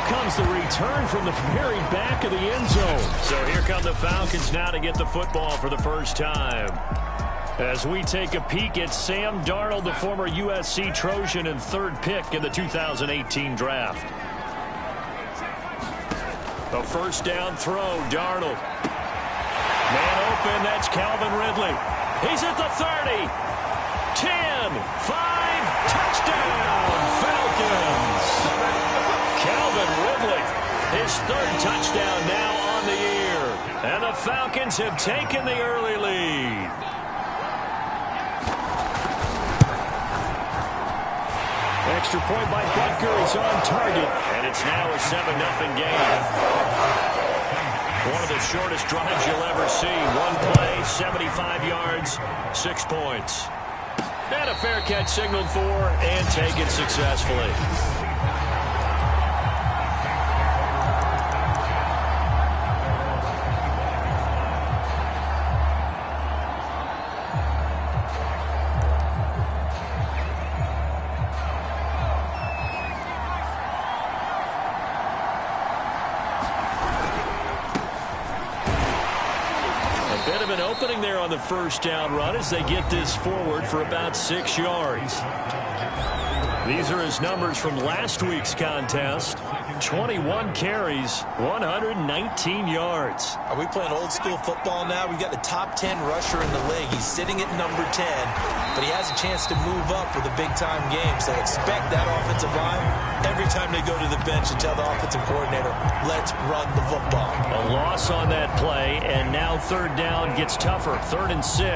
comes the return from the very back of the end zone. So here come the Falcons now to get the football for the first time. As we take a peek at Sam Darnold, the former USC Trojan and third pick in the 2018 draft. A first down throw, Darnold. Man open, that's Calvin Ridley. He's at the 30. 10, 5, touchdown, Falcons. Calvin Ridley, his third touchdown now on the year. And the Falcons have taken the early lead. Extra point by Butker is on target, and it's now a 7-0 game. One of the shortest drives you'll ever see. One play, 75 yards, 6 points. And a fair catch signaled for and taken successfully. Bit of an opening there on the first down run as they get this forward for about 6 yards. These are his numbers from last week's contest. 21 carries, 119 yards. Are we playing old school football now? We've got the top 10 rusher in the league. He's sitting at number 10, but he has a chance to move up with a big-time game. So expect that offensive line every time they go to the bench and tell the offensive coordinator, let's run the football. A loss on that play, and now third down gets tougher. 3rd and 6.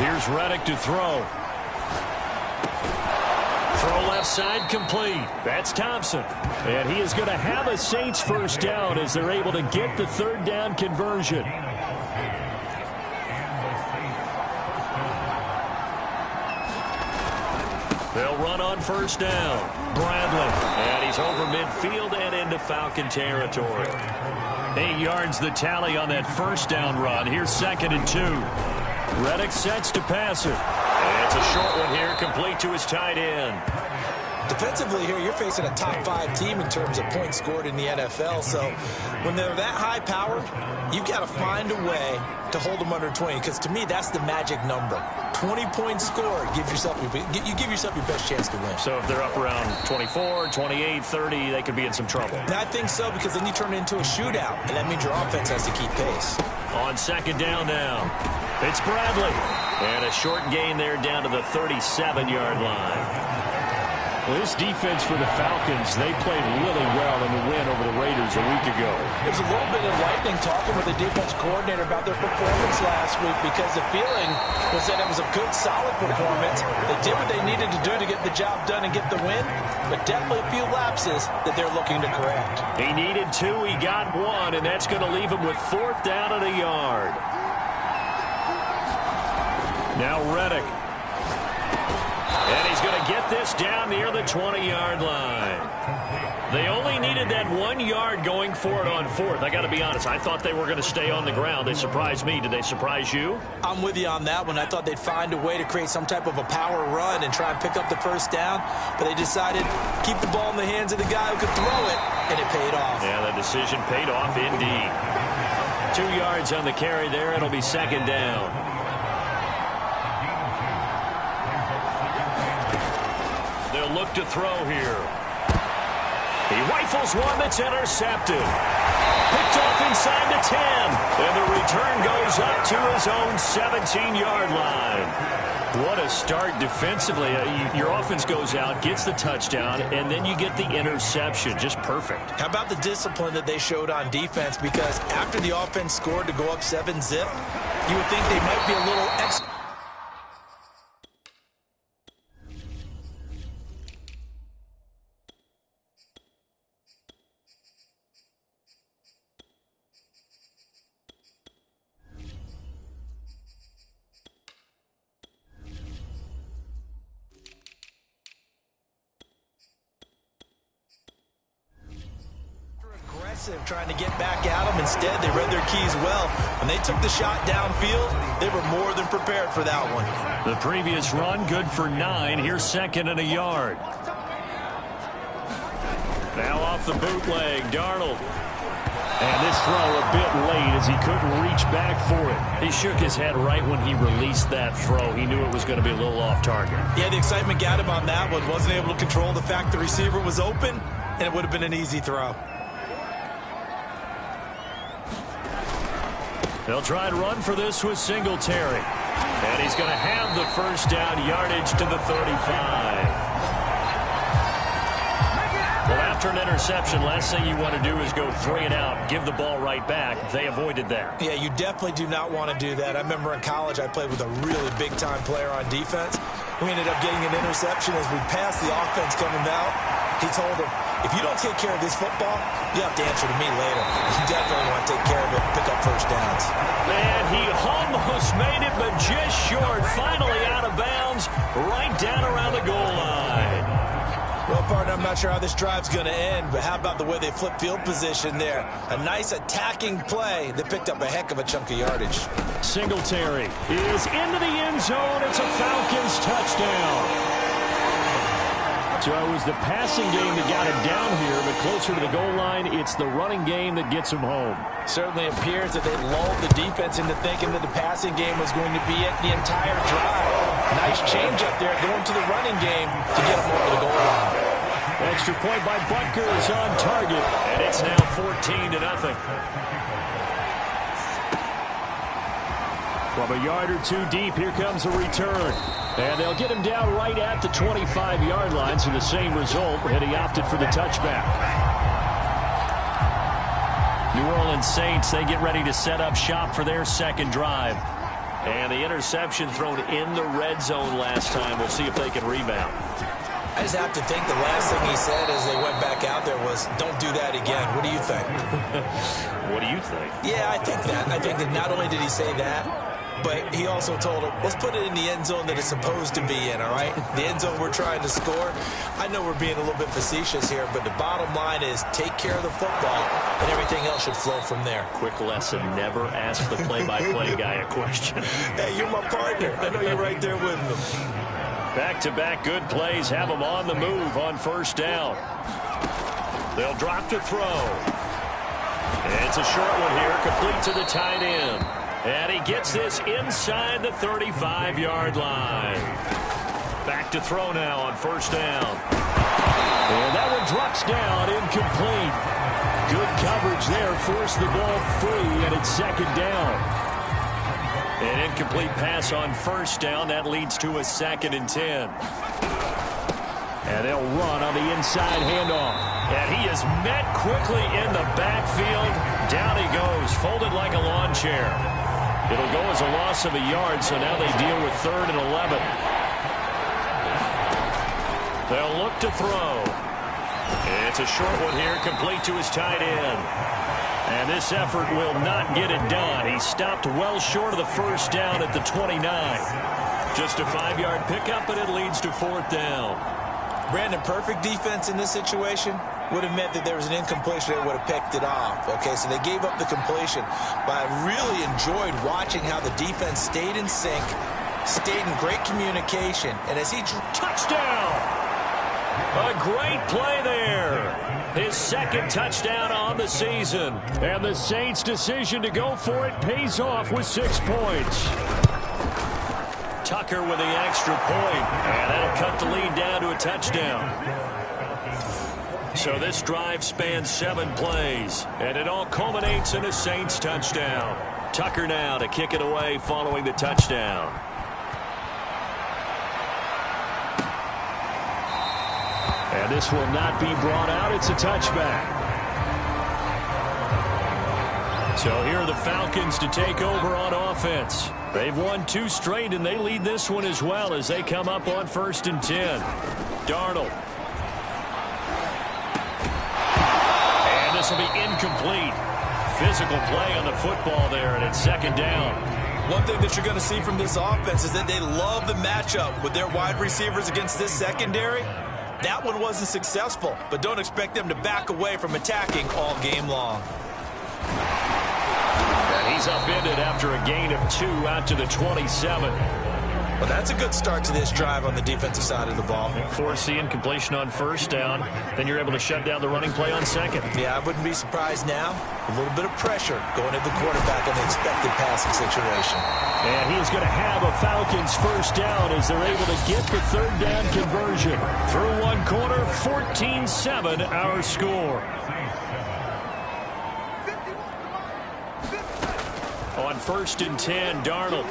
Here's Reddick to throw. Throw left side complete. That's Thompson. And he is going to have a Saints first down as they're able to get the third down conversion. They'll run on first down. Bradley. And he's over midfield and into Falcon territory. 8 yards the tally on that first down run. Here's 2nd and 2. Reddick sets to pass it. And it's a short one here, complete to his tight end. Defensively here, you're facing a top 5 team in terms of points scored in the NFL. So when they're that high powered, you've got to find a way to hold them under 20. Because to me, that's the magic number. 20 points scored. You give yourself your best chance to win. So if they're up around 24, 28, 30, they could be in some trouble. And I think so, because then you turn it into a shootout. And that means your offense has to keep pace. On 2nd down now. It's Bradley. And a short gain there down to the 37-yard line. Well, this defense for the Falcons, they played really well in the win over the Raiders a week ago. There's a little bit of lightning talking with the defense coordinator about their performance last week, because the feeling was that it was a good, solid performance. They did what they needed to do to get the job done and get the win, but definitely a few lapses that they're looking to correct. He needed 2, he got 1, and that's going to leave him with 4th down and a yard. Now Reddick. And he's going to get this down near the 20-yard line. They only needed that 1 yard going for it on 4th. I got to be honest, I thought they were going to stay on the ground. They surprised me. Did they surprise you? I'm with you on that one. I thought they'd find a way to create some type of a power run and try and pick up the first down, but they decided keep the ball in the hands of the guy who could throw it, and it paid off. Yeah, the decision paid off indeed. 2 yards on the carry there. It'll be 2nd down. They'll look to throw here. He rifles one that's intercepted. Picked off inside the 10. And the return goes up to his own 17-yard line. What a start defensively. Your offense goes out, gets the touchdown, and then you get the interception. Just perfect. How about the discipline that they showed on defense? Because after the offense scored to go up 7-zip, you would think they might be a little extra. aggressive, trying to get back at them. Instead, they read their keys well. When they took the shot downfield, they were more than prepared for that one. The previous run, good for 9. Here's 2nd and a yard. Now off the bootleg, Darnold. And this throw a bit late as he couldn't reach back for it. He shook his head right when he released that throw. He knew it was going to be a little off target. Yeah, the excitement got him on that one. Wasn't able to control the fact the receiver was open, and it would have been an easy throw. They'll try and run for this with Singletary. And he's going to have the first down, yardage to the 35. Well, after an interception, last thing you want to do is go 3 and out, give the ball right back. They avoided that. Yeah, you definitely do not want to do that. I remember in college I played with a really big-time player on defense. We ended up getting an interception as we passed the offense coming out. He told him, if you don't take care of this football, you have to answer to me later. You definitely want to take care of it and pick up first downs. Man, he almost made it, but just short. Finally out of bounds, right down around the goal line. Well, partner, I'm not sure how this drive's going to end, but how about the way they flip field position there? A nice attacking play that picked up a heck of a chunk of yardage. Singletary is into the end zone. It's a Falcons touchdown. So it was the passing game that got him down here, but closer to the goal line, it's the running game that gets him home. Certainly appears that they lulled the defense into thinking that the passing game was going to be it the entire drive. Nice change up there going to the running game to get him over the goal line. Extra point by Butker on target, and it's now 14-0. From a yard or two deep, here comes a return. And they'll get him down right at the 25-yard line, so the same result, and he opted for the touchback. New Orleans Saints, they get ready to set up shop for their second drive. And the interception thrown in the red zone last time. We'll see if they can rebound. I just have to think the last thing he said as they went back out there was, don't do that again. What do you think? What do you think? Yeah, I think that. I think that not only did he say that, but he also told him, let's put it in the end zone that it's supposed to be in, all right? The end zone we're trying to score. I know we're being a little bit facetious here, but the bottom line is take care of the football, and everything else should flow from there. Quick lesson, never ask the play-by-play guy a question. Hey, you're my partner. I know you're right there with me. Back-to-back good plays have them on the move on first down. They'll drop to throw. It's a short one here, complete to the tight end. And he gets this inside the 35-yard line. Back to throw now on first down. And that one drops down, incomplete. Good coverage there, forced the ball free, and it's second down. An incomplete pass on first down. That leads to a 2nd and 10. And they'll run on the inside handoff. And he is met quickly in the backfield. Down he goes, folded like a lawn chair. It'll go as a loss of a yard, so now they deal with 3rd and 11. They'll look to throw. It's a short one here, complete to his tight end. And this effort will not get it done. He stopped well short of the first down at the 29. Just a 5-yard pickup, and it leads to 4th down. Brandon, perfect defense in this situation would have meant that there was an incompletion that would have picked it off. Okay, so they gave up the completion. But I really enjoyed watching how the defense stayed in sync, stayed in great communication. And as he touchdown! A great play there. His 2nd touchdown on the season. And the Saints' decision to go for it pays off with 6 points. Tucker with the extra point, and that'll cut the lead down to a touchdown. So this drive spans 7 plays, and it all culminates in a Saints touchdown. Tucker now to kick it away following the touchdown. And this will not be brought out. It's a touchback. So here are the Falcons to take over on offense. They've won 2 straight, and they lead this one as well as they come up on 1st and 10. Darnold. And this will be incomplete. Physical play on the football there, and it's 2nd down. One thing that you're going to see from this offense is that they love the matchup with their wide receivers against this secondary. That one wasn't successful, but don't expect them to back away from attacking all game long. And he's upended after a gain of 2 out to the 27. Well, that's a good start to this drive on the defensive side of the ball. Force the incompletion on first down. Then you're able to shut down the running play on second. Yeah, I wouldn't be surprised now. A little bit of pressure going at the quarterback in the expected passing situation. And he's going to have a Falcons first down as they're able to get the third down conversion. Through one quarter, 14-7 our score. On 1st and 10, Darnold.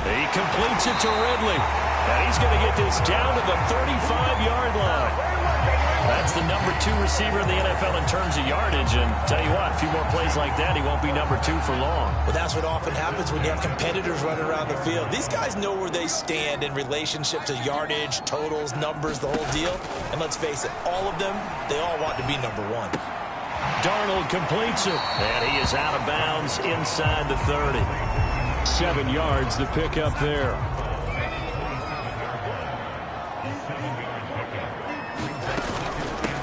He completes it to Ridley. And he's going to get this down to the 35-yard line. That's the number 2 receiver in the NFL in terms of yardage. And tell you what, a few more plays like that, he won't be number 2 for long. Well, that's what often happens when you have competitors running around the field. These guys know where they stand in relationship to yardage, totals, numbers, the whole deal. And let's face it, all of them, they all want to be number 1. Darnold completes it. And he is out of bounds inside the 30. 7 yards the pick up there.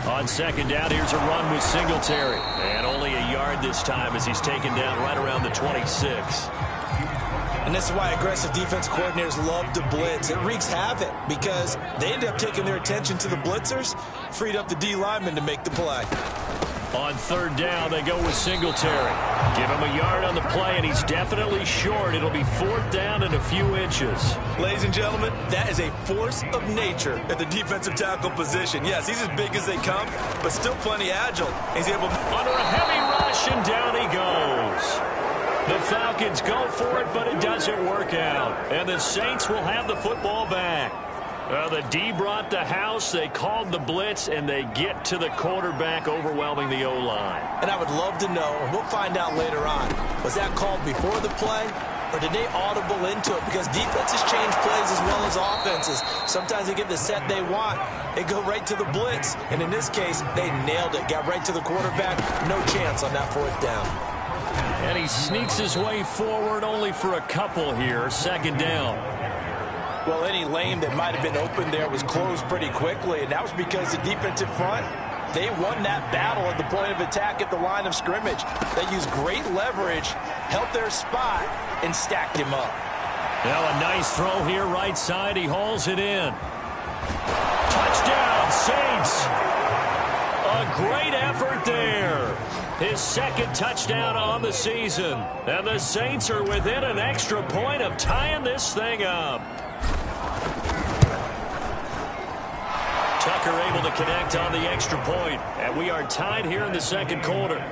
On second down, here's a run with Singletary. And only a yard this time as he's taken down right around the 26. And this is why aggressive defense coordinators love to blitz. It wreaks havoc because they end up taking their attention to the blitzers, freed up the D lineman to make the play. On third down, they go with Singletary. Give him a yard on the play, and he's definitely short. It'll be 4th down and a few inches. Ladies and gentlemen, that is a force of nature at the defensive tackle position. Yes, he's as big as they come, but still plenty agile. He's able to... Under a heavy rush, and down he goes. The Falcons go for it, but it doesn't work out. And the Saints will have the football back. The D brought the house, they called the blitz, and they get to the quarterback, overwhelming the O-line. And I would love to know, and we'll find out later on, was that called before the play, or did they audible into it? Because defenses change plays as well as offenses. Sometimes they get the set they want, they go right to the blitz, and in this case, they nailed it, got right to the quarterback, no chance on that 4th down. And he sneaks his way forward only for a couple here, 2nd down. Well, any lane that might have been open there was closed pretty quickly, and that was because the defensive front, they won that battle at the point of attack at the line of scrimmage. They used great leverage, held their spot, and stacked him up. Now a nice throw here right side. He hauls it in. Touchdown, Saints. A great effort there. His 2nd touchdown on the season. And the Saints are within an extra point of tying this thing up. Tucker able to connect on the extra point, and we are tied here in the 2nd quarter.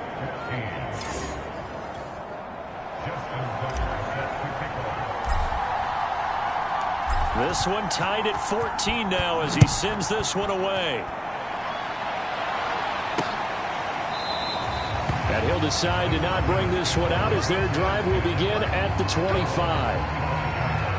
This one tied at 14 now as he sends this one away. And he'll decide to not bring this one out as their drive will begin at the 25.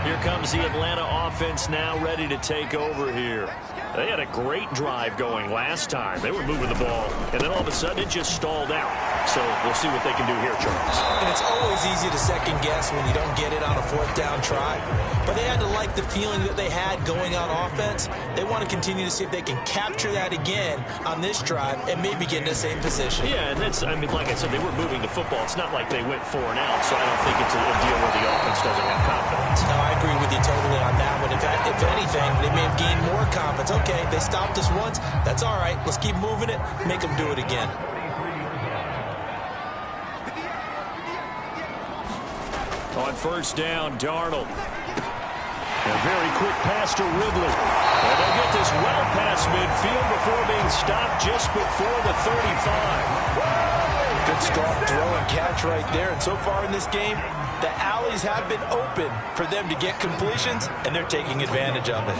Here comes the Atlanta offense now ready to take over here. They had a great drive going last time. They were moving the ball, and then all of a sudden it just stalled out. So we'll see what they can do here, Charles. And it's always easy to second guess when you don't get it on a 4th down try. But they had to like the feeling that they had going on offense. They want to continue to see if they can capture that again on this drive and maybe get in the same position. Yeah, and that's, I mean, like I said, they were moving the football. It's not like they went 4 and out, so I don't think it's a deal where the offense doesn't have confidence. No, I agree with you totally on that one. In fact, if anything, they may have gained more confidence. Okay, they stopped us once. That's all right. Let's keep moving it. Make them do it again. On 1st down, Darnold. A very quick pass to Ridley. And they'll get this well past midfield before being stopped just before the 35. Good strong throw and catch right there. And so far in this game, the alleys have been open for them to get completions, and they're taking advantage of it.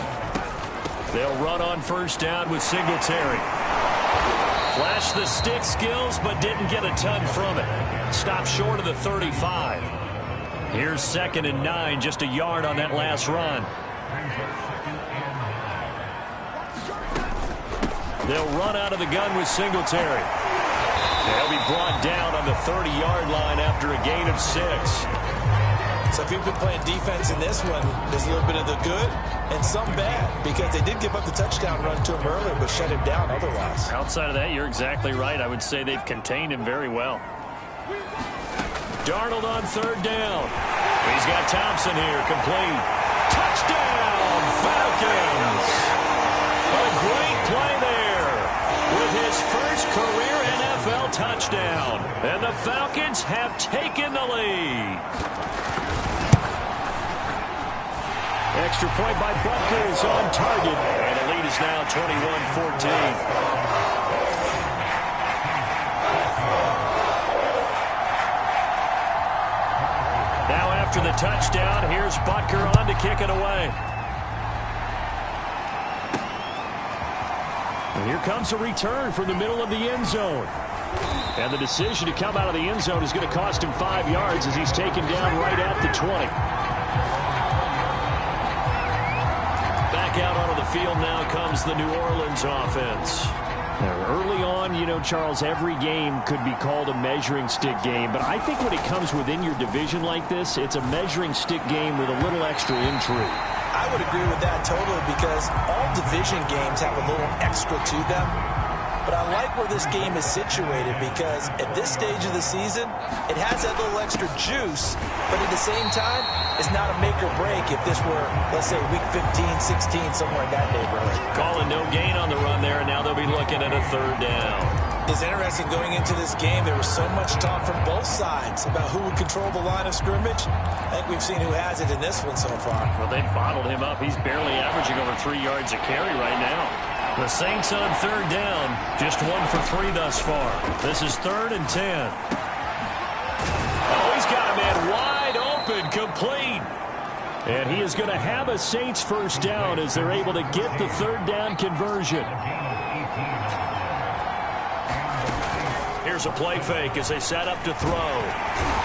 They'll run on 1st down with Singletary. Flashed the stick skills, but didn't get a ton from it. Stopped short of the 35. Here's 2nd and 9, just a yard on that last run. They'll run out of the gun with Singletary. They'll be brought down on the 30-yard line after a gain of 6. So if you've been playing defense in this one, there's a little bit of the good and some bad, because they did give up the touchdown run to him earlier, but shut him down otherwise. Outside of that, you're exactly right. I would say they've contained him very well. Darnold on third down. He's got Thompson here, complete. Touchdown, Falcons! A great play there with his first career NFL touchdown. And the Falcons have taken the lead. Extra point by Butker is on target. And the lead is now 21-14. After the touchdown, here's Butker on to kick it away. And here comes a return from the middle of the end zone. And the decision to come out of the end zone is going to cost him 5 yards as he's taken down right at the 20. Back out onto the field now comes the New Orleans offense. Now, early on, you know, Charles, every game could be called a measuring stick game. But I think when it comes within your division like this, it's a measuring stick game with a little extra intrigue. I would agree with that totally, because all division games have a little extra to them. But I like where this game is situated, because at this stage of the season, it has that little extra juice, but at the same time, it's not a make or break if this were, let's say, week 15, 16, somewhere in that neighborhood. Calling no gain on the run there, and now they'll be looking at a third down. It's interesting going into this game, there was so much talk from both sides about who would control the line of scrimmage. I think we've seen who has it in this one so far. Well, they bottled him up. He's barely averaging over 3 yards a carry right now. The Saints on third down, just 1 for 3 thus far. This is 3rd and 10. Oh, he's got a man wide open, complete. And he is going to have a Saints first down as they're able to get the third down conversion. Here's a play fake as they set up to throw.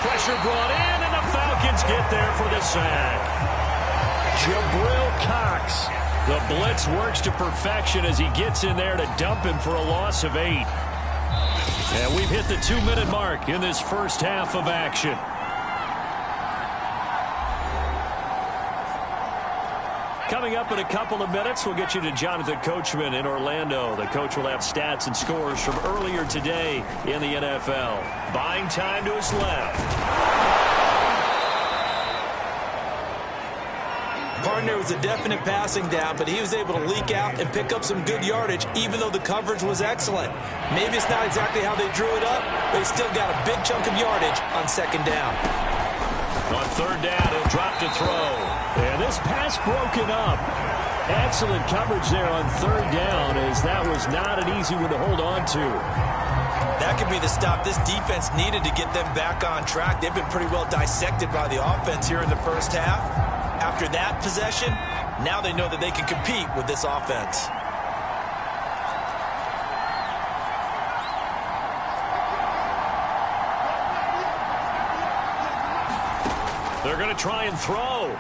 Pressure brought in, and the Falcons get there for the sack. Jabril Cox. The blitz works to perfection as he gets in there to dump him for a loss of 8. And we've hit the 2-minute mark in this first half of action. Coming up in a couple of minutes, we'll get you to Jonathan Coachman in Orlando. The coach will have stats and scores from earlier today in the NFL. Buying time to his left. Partner was a definite passing down, but he was able to leak out and pick up some good yardage, even though the coverage was excellent. Maybe it's not exactly how they drew it up, but he still got a big chunk of yardage on second down. On third down, he'll drop to throw. And this pass broken up. Excellent coverage there on third down, as that was not an easy one to hold on to. That could be the stop this defense needed to get them back on track. They've been pretty well dissected by the offense here in the first half. After that possession, now they know that they can compete with this offense. They're going to try and throw.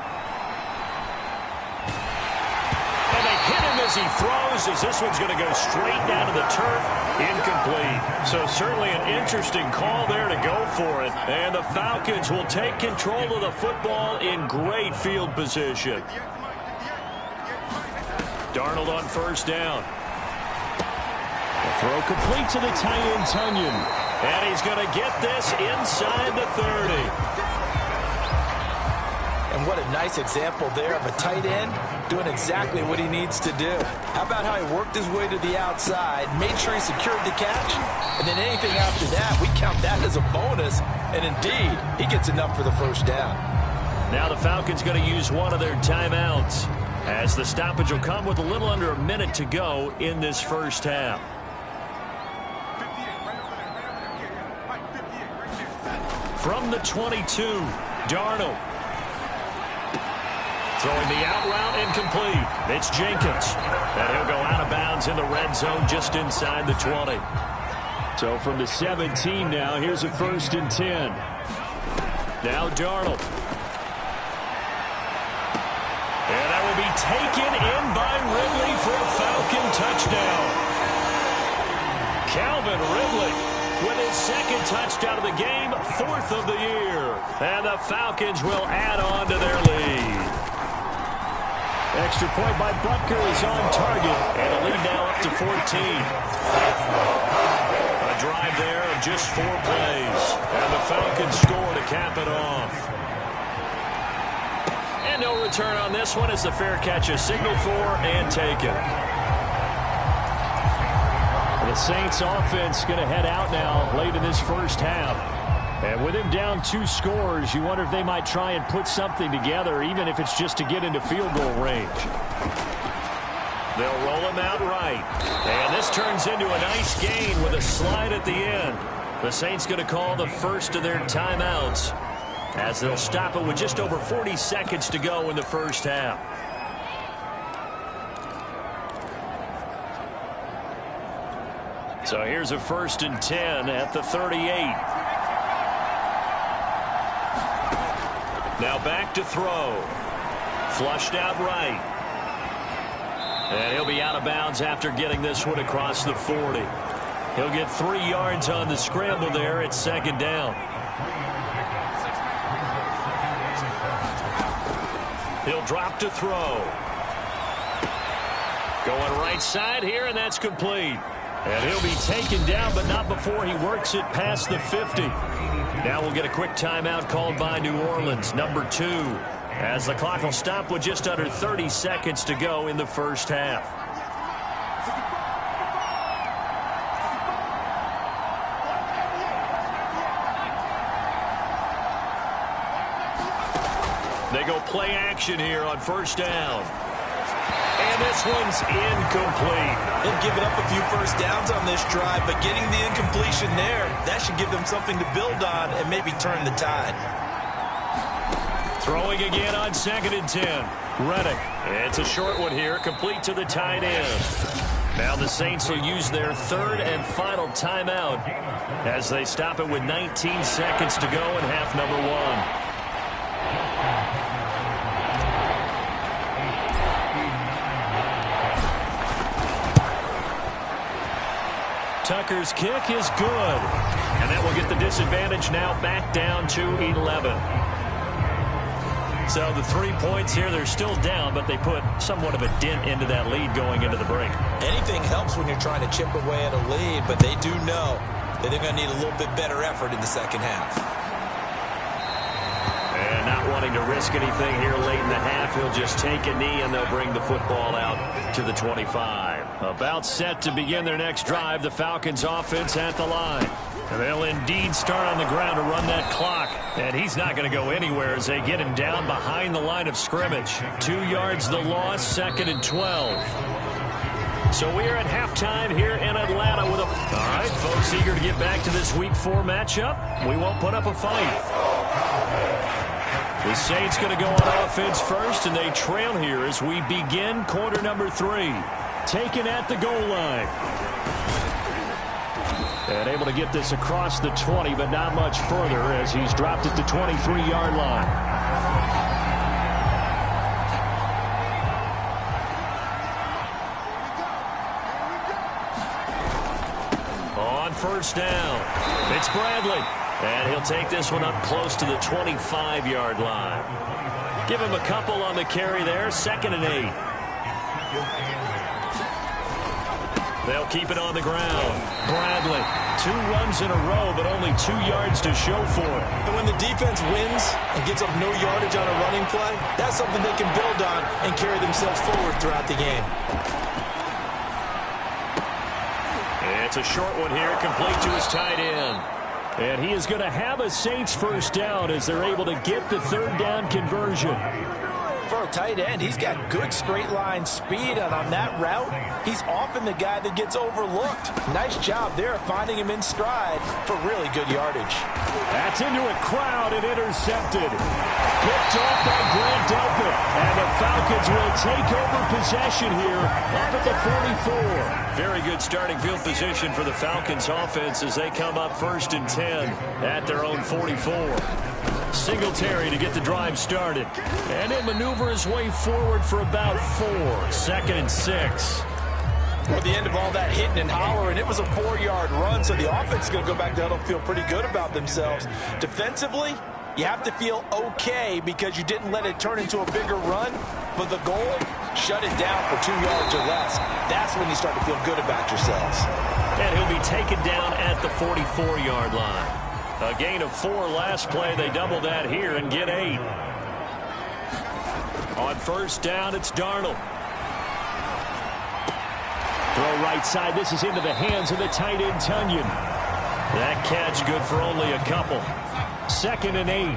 And they hit him as he throws, as this one's going to go straight down to the turf. Incomplete. So certainly an interesting call there to go for it. And the Falcons will take control of the football in great field position. Darnold on first down. The throw complete to the tight end, Tunyon. And he's going to get this inside the 30. And what a nice example there of a tight end doing exactly what he needs to do. How about how he worked his way to the outside, made sure he secured the catch, and then anything after that, we count that as a bonus. And indeed, he gets enough for the first down. Now the Falcons going to use one of their timeouts, as the stoppage will come with a little under a minute to go in this first half. From the 22, Darnold. Throwing the out route incomplete. It's Jenkins. And he'll go out of bounds in the red zone just inside the 20. So from the 17 now, here's a 1st and 10. Now Darnold. And that will be taken in by Ridley for a Falcon touchdown. Calvin Ridley with his second touchdown of the game, 4th of the year. And the Falcons will add on to their lead. Extra point by Butker is on target, and the lead now up to 14. A drive there of just 4 plays, and the Falcons score to cap it off. And no return on this one as the fair catch is signaled for and taken. The Saints offense going to head out now late in this first half. And with him down 2 scores, you wonder if they might try and put something together, even if it's just to get into field goal range. They'll roll him out right. And this turns into a nice gain with a slide at the end. The Saints going to call the first of their timeouts as they'll stop it with just over 40 seconds to go in the first half. So here's a 1st and 10 at the 38. Now back to throw. Flushed out right. And he'll be out of bounds after getting this one across the 40. He'll get 3 yards on the scramble there at 2nd down. He'll drop to throw. Going right side here, and that's complete. And he'll be taken down, but not before he works it past the 50. Now we'll get a quick timeout called by New Orleans, number 2, as the clock will stop with just under 30 seconds to go in the first half. They go play action here on 1st down. And this one's incomplete. They've given up a few first downs on this drive, but getting the incompletion there, that should give them something to build on and maybe turn the tide. Throwing again on 2nd and 10. Reddick. It's a short one here, complete to the tight end. Now the Saints will use their 3rd and final timeout as they stop it with 19 seconds to go in half number 1. Tucker's kick is good. And that will get the disadvantage now back down to 11. So the 3 points here, they're still down, but they put somewhat of a dent into that lead going into the break. Anything helps when you're trying to chip away at a lead, but they do know that they're going to need a little bit better effort in the second half. And not wanting to risk anything here late in the half, he'll just take a knee and they'll bring the football out to the 25. About set to begin their next drive, the Falcons offense at the line. And they'll indeed start on the ground to run that clock. And he's not going to go anywhere as they get him down behind the line of scrimmage. 2 yards the loss, 2nd and 12. So we are at halftime here in Atlanta with a... All right, folks, eager to get back to this Week 4 matchup. We won't put up a fight. The Saints going to go on offense first, and they trail here as we begin quarter number 3. Taken at the goal line. And able to get this across the 20, but not much further as he's dropped at the 23-yard line. On 1st down, it's Bradley. And he'll take this one up close to the 25-yard line. Give him a couple on the carry there, 2nd and 8. They'll keep it on the ground. Bradley, 2 runs in a row, but only 2 yards to show for it. And when the defense wins and gets up no yardage on a running play, that's something they can build on and carry themselves forward throughout the game. It's a short one here, complete to his tight end. And he is going to have a Saints 1st down as they're able to get the 3rd down conversion. For a tight end, he's got good straight line speed, and on that route, he's often the guy that gets overlooked. Nice job there finding him in stride for really good yardage. That's into a crowd and intercepted. Picked off by Grant Delpit, and the Falcons will take over possession here up at the 44. Very good starting field position for the Falcons offense as they come up 1st and 10 at their own 44. Singletary to get the drive started. And he'll maneuver his way forward for about 4. 2nd and 6. Well, the end of all that hitting and hollering, it was a 4-yard run, so the offense is going to go back to huddle, feel pretty good about themselves. Defensively, you have to feel okay because you didn't let it turn into a bigger run, but the goal, shut it down for 2 yards or less. That's when you start to feel good about yourselves. And he'll be taken down at the 44-yard line. A gain of 4 last play. They double that here and get 8. On first down, it's Darnold. Throw right side. This is into the hands of the tight end, Tunyon. That catch good for only a couple. 2nd and 8.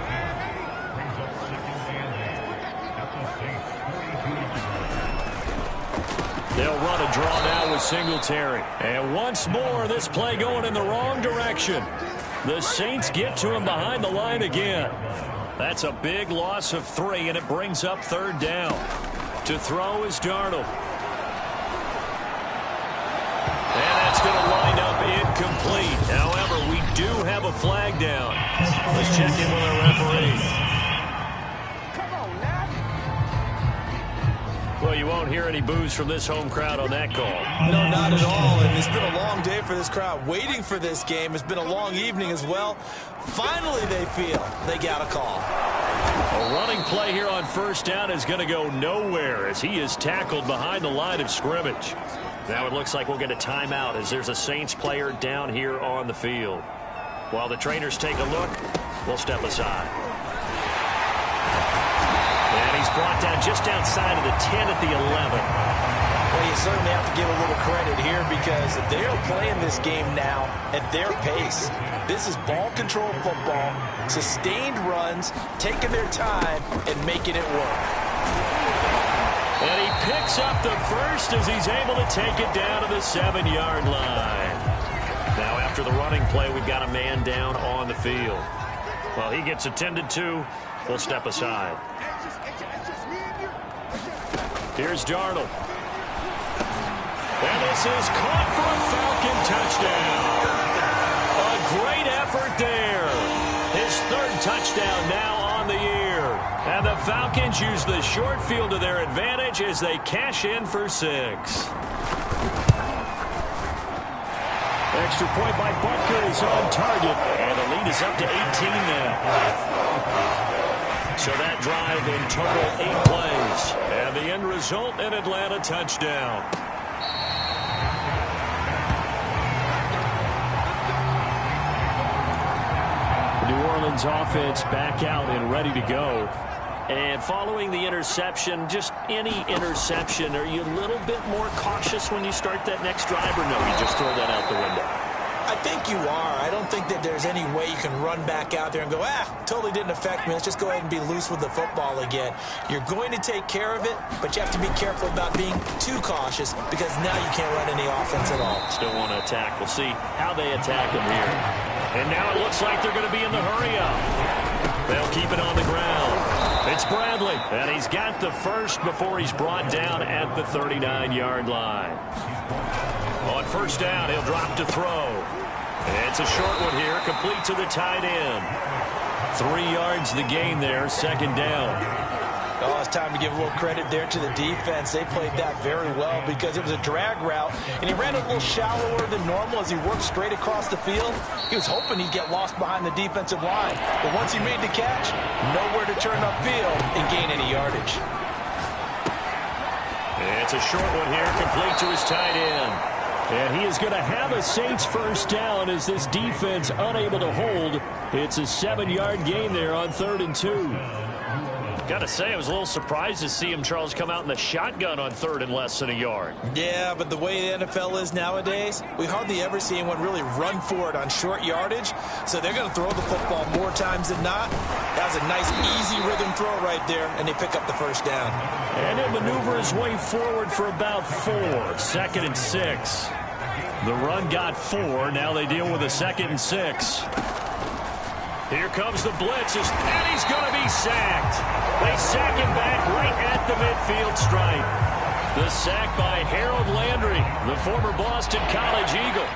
They'll run a draw now with Singletary. And once more, this play going in the wrong direction. The Saints get to him behind the line again. That's a big loss of 3, and it brings up 3rd down. To throw is Darnold. And that's going to wind up incomplete. However, we do have a flag down. Let's check in with our referee. Well, you won't hear any boos from this home crowd on that call. No, not at all. And it's been a long day for this crowd waiting for this game. It's been a long evening as well. Finally, they feel they got a call. A running play here on first down is going to go nowhere as he is tackled behind the line of scrimmage. Now it looks like we'll get a timeout as there's a Saints player down here on the field. While the trainers take a look, we'll step aside. And he's brought down just outside of the 10 at the 11. Well, you certainly have to give a little credit here because they're playing this game now at their pace. This is ball control football, sustained runs, taking their time, and making it work. And he picks up the first as he's able to take it down to the 7-yard line. Now after the running play, we've got a man down on the field. Well, he gets attended to. We'll step aside. Here's Darnold. And this is caught for a Falcon touchdown. A great effort there. His 3rd touchdown now on the year. And the Falcons use the short field to their advantage as they cash in for 6. Extra point by Butker is on target. And the lead is up to 18 now. So that drive in total 8 plays. And the end result, an Atlanta touchdown. The New Orleans offense back out and ready to go. And following the interception, just any interception, are you a little bit more cautious when you start that next drive, or no, you just throw that out the window? I think you are. I don't think that there's any way you can run back out there and go, totally didn't affect me. Let's just go ahead and be loose with the football again. You're going to take care of it, but you have to be careful about being too cautious because now you can't run any offense at all. Still want to attack. We'll see how they attack him here. And now it looks like they're going to be in the hurry-up. They'll keep it on the ground. It's Bradley, and he's got the first before he's brought down at the 39-yard line. On first down, he'll drop to throw. It's a short one here, complete to the tight end. 3 yards the gain there, 2nd down. Oh, it's time to give a little credit there to the defense. They played that very well because it was a drag route, and he ran a little shallower than normal as he worked straight across the field. He was hoping he'd get lost behind the defensive line, but once he made the catch, nowhere to turn upfield and gain any yardage. It's a short one here, complete to his tight end. And he is going to have a Saints first down as this defense unable to hold. It's a 7-yard gain there on 3rd and 2. Got to say, I was a little surprised to see him, Charles, come out in the shotgun on 3rd and less than a yard. Yeah, but the way the NFL is nowadays, we hardly ever see anyone really run for it on short yardage. So they're going to throw the football more times than not. That was a nice, easy rhythm throw right there, and they pick up the first down. And he'll maneuver his way forward for about 4. 2nd and 6. The run got 4. Now they deal with a 2nd and 6. Here comes the blitz, and he's going to be sacked. They sack him back right at the midfield stripe. The sack by Harold Landry, the former Boston College Eagle.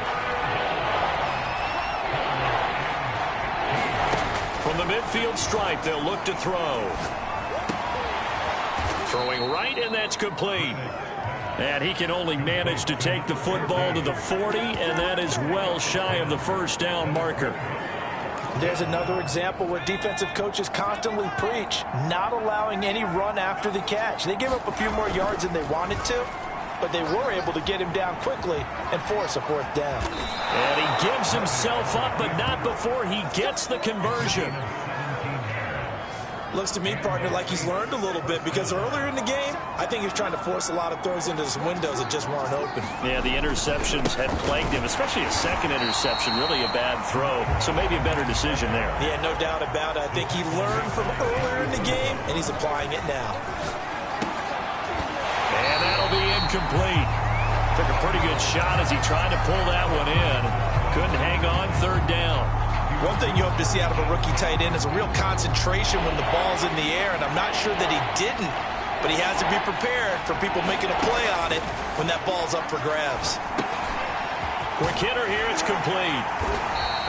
From the midfield stripe, they'll look to throw. Throwing right, and that's complete. And he can only manage to take the football to the 40, and that is well shy of the first down marker. There's another example where defensive coaches constantly preach not allowing any run after the catch. They gave up a few more yards than they wanted to, but they were able to get him down quickly and force a fourth down. And he gives himself up, but not before he gets the conversion. Looks to me, partner, like he's learned a little bit, because earlier in the game, I think he was trying to force a lot of throws into his windows that just weren't open. Yeah, the interceptions had plagued him, especially a second interception, really a bad throw. So maybe a better decision there. Yeah, no doubt about it. I think he learned from earlier in the game, and he's applying it now. And that'll be incomplete. Took a pretty good shot as he tried to pull that one in. Couldn't hang on, third down. One thing you hope to see out of a rookie tight end is a real concentration when the ball's in the air, and I'm not sure that he didn't, but he has to be prepared for people making a play on it when that ball's up for grabs. Quick hitter here, it's complete.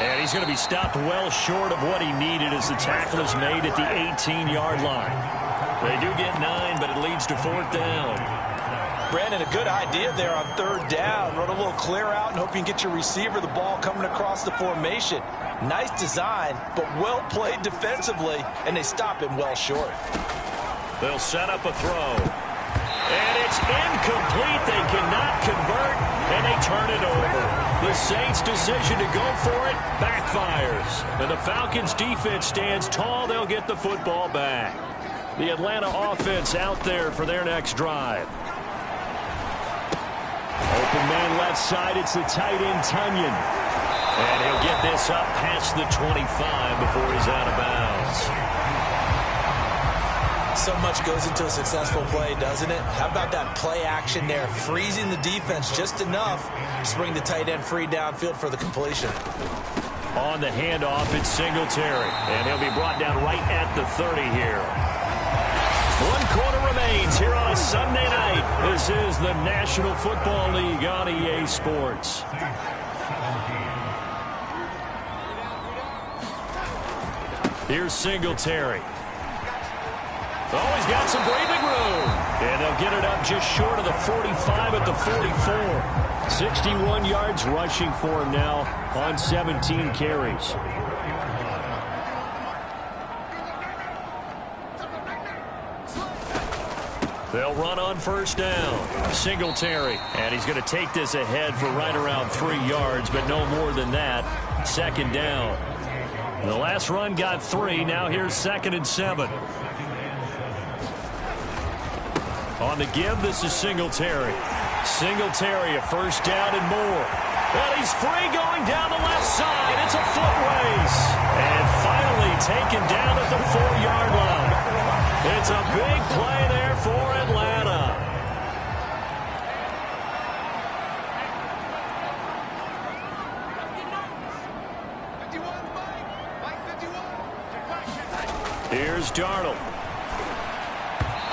And he's going to be stopped well short of what he needed as the tackle is made at the 18-yard line. They do get 9, but it leads to fourth down. Brandon, a good idea there on third down. Run a little clear out and hope you can get your receiver the ball coming across the formation. Nice design, but well played defensively, and they stop him well short. They'll set up a throw. And it's incomplete. They cannot convert, and they turn it over. The Saints' decision to go for it backfires. And the Falcons' defense stands tall. They'll get the football back. The Atlanta offense out there for their next drive. Open man left side. It's the tight end, Tunyon. And he'll get this up past the 25 before he's out of bounds. So much goes into a successful play, doesn't it? How about that play action there, freezing the defense just enough to bring the tight end free downfield for the completion. On the handoff, it's Singletary. And he'll be brought down right at the 30 here. 1 quarter remains here on a Sunday night. This is the National Football League on EA Sports. Here's Singletary. Oh, he's got some breathing room. And they'll get it up just short of the 45 at the 44. 61 yards rushing for him now on 17 carries. They'll run on first down. Singletary. And he's going to take this ahead for right around 3 yards, but no more than that. Second down. The last run got 3. Now here's 2nd and 7. On the give, this is Singletary. Singletary, a first down and more. Well, he's free going down the left side. It's a foot race. And finally taken down at the 4-yard line. It's a big play there for Atlanta. Here's Darnold.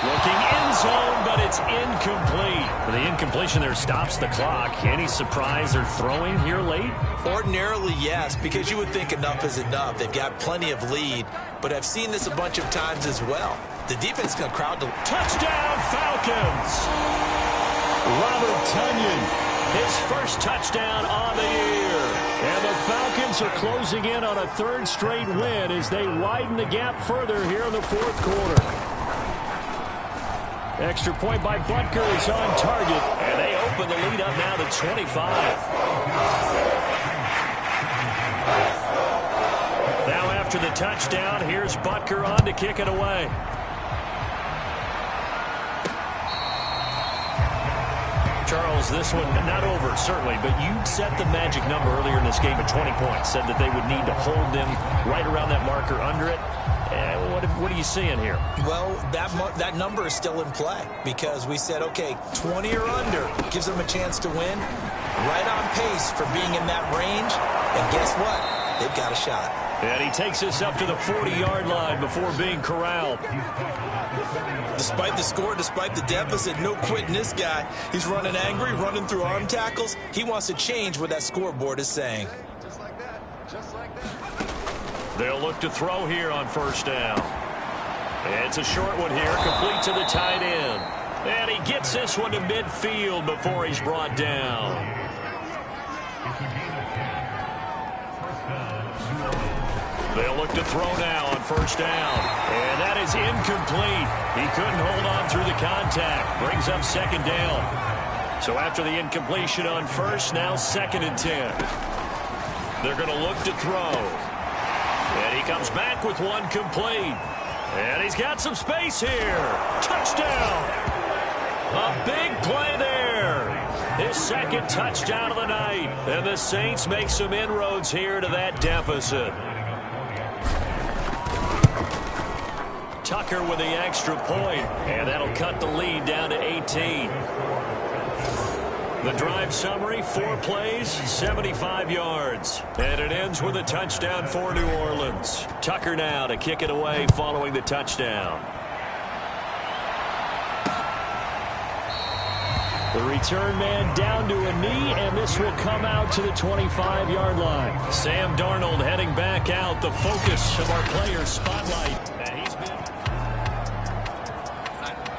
Looking end zone, but it's incomplete. The incompletion there stops the clock. Any surprise they're throwing here late? Ordinarily, yes, because you would think enough is enough. They've got plenty of lead, but I've seen this a bunch of times as well. The defense is going to crowd the... Touchdown, Falcons! Robert Tunyon, his first touchdown on the year. And the Falcons are closing in on a 3rd straight win as they widen the gap further here in the 4th quarter. Extra point by Butker is on target. And they open the lead up now to 25. Now after the touchdown, here's Butker on to kick it away. Charles, this one not over, certainly, but you set the magic number earlier in this game at 20 points. Said that they would need to hold them right around that marker under it. What are you seeing here? Well, that number is still in play because we said, okay, 20 or under gives them a chance to win. Right on pace for being in that range. And guess what? They've got a shot. And he takes us up to the 40-yard line before being corralled. Despite the score, despite the deficit, no quitting this guy. He's running angry, running through arm tackles. He wants to change what that scoreboard is saying. Just like that. Just like that. They'll look to throw here on first down. It's a short one here, complete to the tight end. And he gets this one to midfield before he's brought down. They'll look to throw now on first down. And that is incomplete. He couldn't hold on through the contact. Brings up second down. So after the incompletion on first, now 2nd and 10. They're going to look to throw. And he comes back with one complete. And he's got some space here. Touchdown. A big play there. His 2nd touchdown of the night. And the Saints make some inroads here to that deficit. Tucker with the extra point, and that'll cut the lead down to 18. The drive summary, 4 plays, 75 yards. And it ends with a touchdown for New Orleans. Tucker now to kick it away following the touchdown. The return man down to a knee, and this will come out to the 25-yard line. Sam Darnold heading back out, the focus of our players' spotlight. And he's been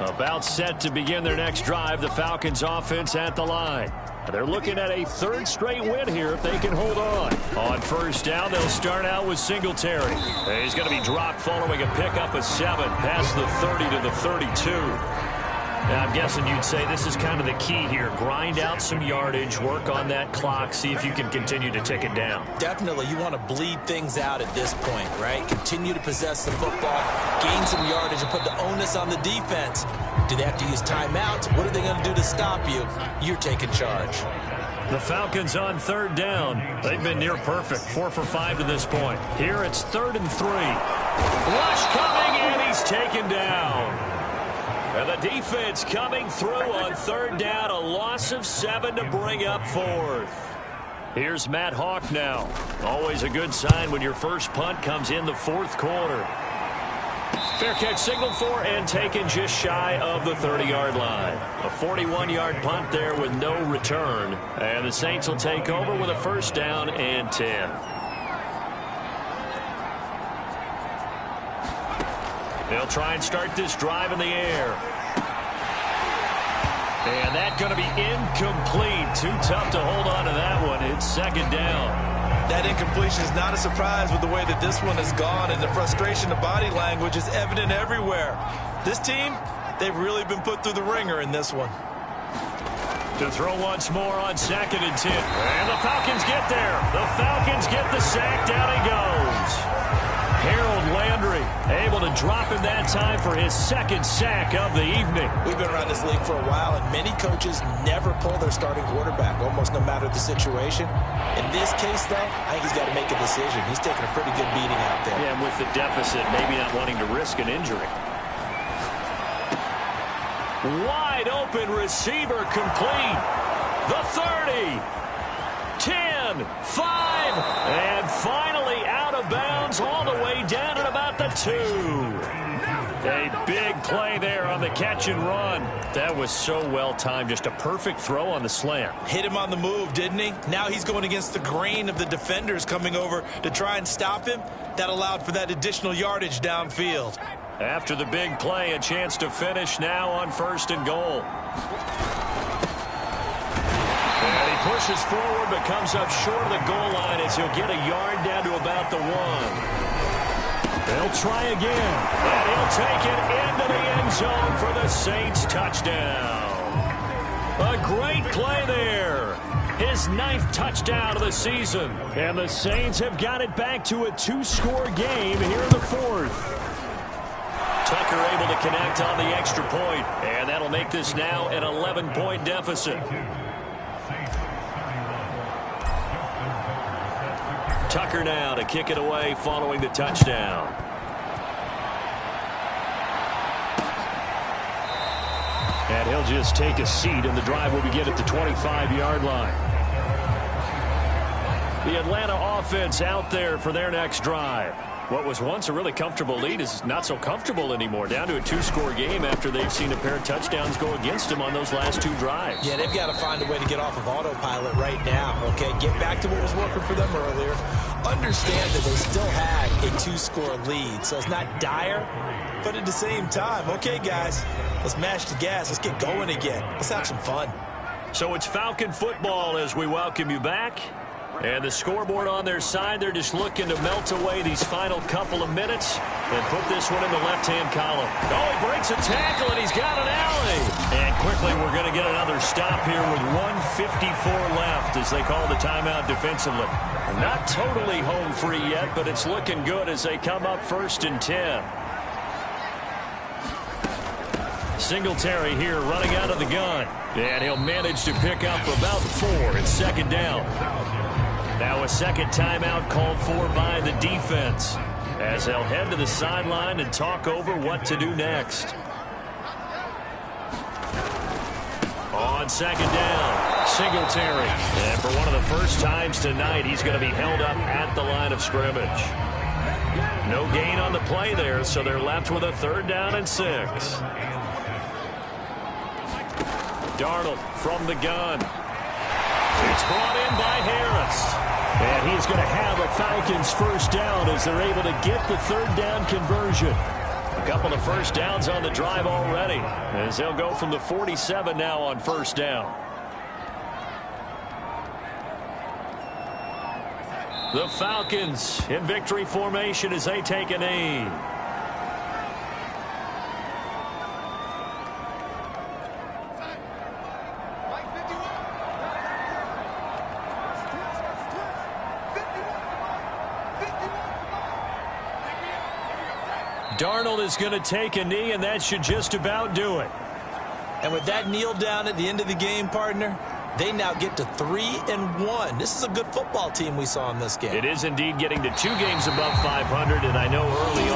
about set to begin their next drive. The Falcons offense at the line. They're looking at a 3rd straight win here if they can hold on. On first down, they'll start out with Singletary. He's going to be dropped following a pickup of 7 past the 30 to the 32. Now, I'm guessing you'd say this is kind of the key here. Grind out some yardage, work on that clock, see if you can continue to tick it down. Definitely. You want to bleed things out at this point, right? Continue to possess the football, gain some yardage, and put the onus on the defense. Do they have to use timeouts? What are they going to do to stop you? You're taking charge. The Falcons on 3rd down. They've been near perfect, 4 for 5 to this point. Here it's 3rd and 3. Rush coming, and he's taken down. And the defense coming through on 3rd down, a loss of 7 to bring up 4th. Here's Matt Hawk now. Always a good sign when your first punt comes in the 4th quarter. Fair catch signaled for and taken just shy of the 30-yard line. A 41-yard punt there with no return. And the Saints will take over with a 1st down and 10. They'll try and start this drive in the air. And that's going to be incomplete. Too tough to hold on to that one. It's 2nd down. That incompletion is not a surprise with the way that this one has gone, and the frustration of body language is evident everywhere. This team, they've really been put through the ringer in this one. To throw once more on 2nd and 10. And the Falcons get there. The Falcons get the sack. Down he goes. Harold Landry able to drop him that time for his 2nd sack of the evening. We've been around this league for a while, and many coaches never pull their starting quarterback, almost no matter the situation. In this case, though, I think he's got to make a decision. He's taking a pretty good beating out there. Yeah, and with the deficit, maybe not wanting to risk an injury. Wide open receiver complete. The 30. 10, 5, and finally out of bounds all the way down at about the 2. A big play there on the catch and run. That was so well timed. Just a perfect throw on the slant. Hit him on the move, didn't he? Now he's going against the grain of the defenders coming over to try and stop him. That allowed for that additional yardage downfield. After the big play, a chance to finish now on 1st and goal. And he pushes forward but comes up short of the goal line as he'll get a yard down to about the 1. They'll try again, and he'll take it into the end zone for the Saints touchdown. A great play there. His 9th touchdown of the season. And the Saints have got it back to a 2-score game here in the 4th. Tucker able to connect on the extra point, and that'll make this now an 11-point deficit. Tucker now to kick it away following the touchdown. And he'll just take a seat, and the drive will begin at the 25-yard line. The Atlanta offense out there for their next drive. What was once a really comfortable lead is not so comfortable anymore. Down to a 2-score game after they've seen a pair of touchdowns go against them on those last 2 drives. Yeah, they've got to find a way to get off of autopilot right now, okay? Get back to what was working for them earlier. understand that they still had a 2-score lead, so it's not dire, but at the same time, okay, guys, let's mash the gas. Let's get going again. Let's have some fun. So it's Falcon football as we welcome you back. And the scoreboard on their side, they're just looking to melt away these final couple of minutes and put this one in the left-hand column. Oh, he breaks a tackle, and he's got an alley. And quickly, we're going to get another stop here with 1:54 left as they call the timeout defensively. Not totally home free yet, but it's looking good as they come up 1st and 10. Singletary here running out of the gun. And he'll manage to pick up about 4. It's 2nd down. Now a second timeout called for by the defense as they'll head to the sideline and talk over what to do next. On 2nd down, Singletary. And for one of the first times tonight, he's going to be held up at the line of scrimmage. No gain on the play there, so they're left with a 3rd down and 6. Darnold from the gun. It's brought in by Harris. And he's going to have a Falcons 1st down as they're able to get the 3rd down conversion. A couple of 1st downs on the drive already as they'll go from the 47 now on 1st down. The Falcons in victory formation as they take a knee. Darnold is going to take a knee, and that should just about do it. And with that kneel down at the end of the game, partner, they now get to 3-1. This is a good football team we saw in this game. It is indeed getting to 2 games above 500, and I know early